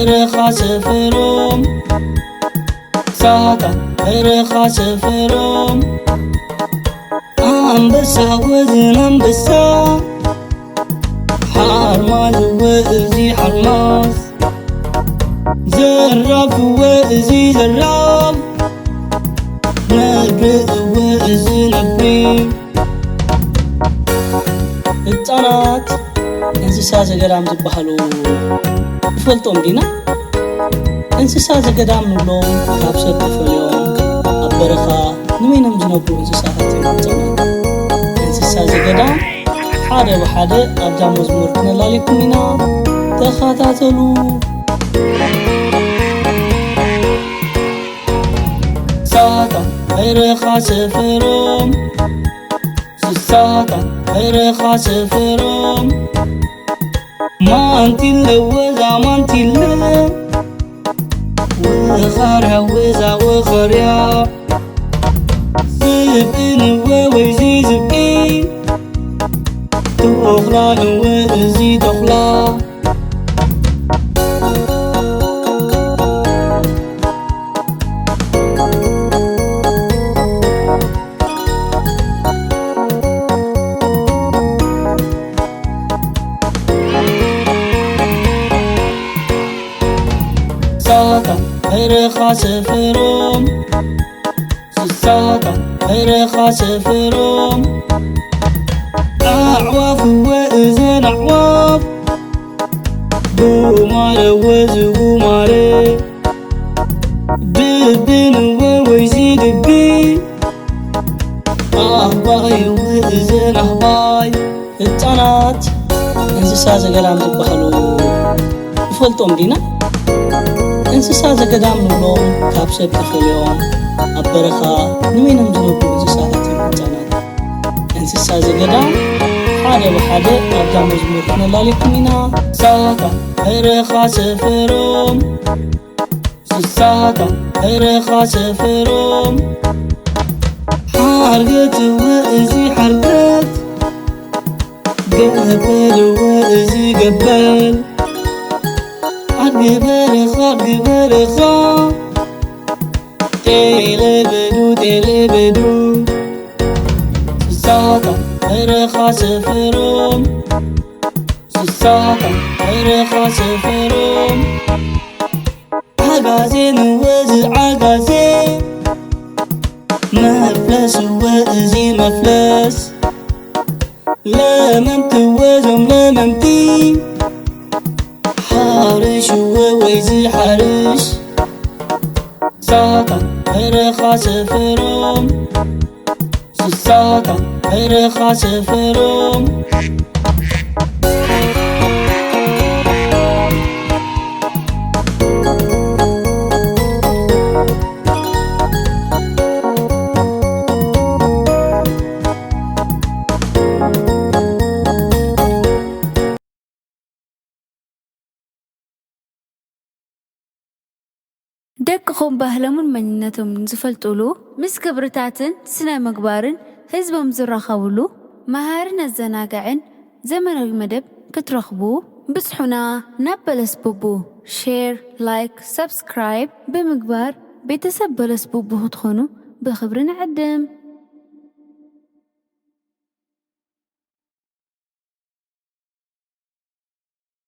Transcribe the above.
برخا سفروم ساتا برخا سفروم أنبسا وزن أنبسا حرماز وإزي حرماز زرف وإزي زرف نبرئ وإزي نبري الطنات እንስሳ ዘገዳም ዝበሃሉ ትፈልጦም ዲና? እንስሳ ዘገዳም ንብሎም ካብ ሰብ ተፈልዮም ኣብ በረኻ ንበይኖም ዝነብሩ እንስሳታት እዮም ህፃናት። እንስሳ ዘገዳም ሓደ ብሓደ ኣብዛ መዝሙር ክነላልየኩም ኢና፣ ተኸታተሉ። ሳታ በረኻ ሰፈሮም ስሳታ በረኻ ሰፈሮም مانتيلا وزا مانتيلا وخارع وزا وخارع زبين ووزي زبين تخلا وزي تخلا ساتا برخا سفروم ساتا برخا سفروم أعواف وإزن أعواف بوماري وزبوماري دبين وويزي دبي أهباي وإزن أهباي الطنات እንስሳ ዘገዳም ዝበሃሉ ትፈልጦም ዲና? እንስሳ ዘገዳም ንብሎም ካብ ሰብ ተፈልዮም ኣብ በረኻ ንበይኖም ዝነብሩ እንስሳታት እዮም ህፃናት። እንስሳ ዘገዳም ሓደ ብሓደ ኣብዛ መዝሙር ክነላልየኩም ኢና፣ ሳታ በረኻ ሰፈሮም ስሳታ በረኻ ሰፈሮም ሓርገት ወእዚ ሓርገት ገበል ወእዚ ገበል عالجي برخا تيلبدو سساتا برخا سفروم سساتا برخا سفروم عجازين وزي عجازين مفلس وزي مفلس لممت وزم لممتي حارش وويزي حارش ساتا برخا سفروم ساتا برخا سفروم ደቅኹም ባህሎምን መንነቶምን ዝፈልጡሉ ምስ ክብርታትን ስነ ምግባርን ህዝቦም ዝራኸብሉ መሃርን ኣዘናግዕን ዘመናዊ መደብ ክትረኽቡ ብፅሑና ናብ በለስ ቡቡ ሼር ላይክ ሰብስክራይብ ብምግባር ቤተሰብ በለስ ቡቡ ክትኾኑ ብኽብሪ ንዕድም።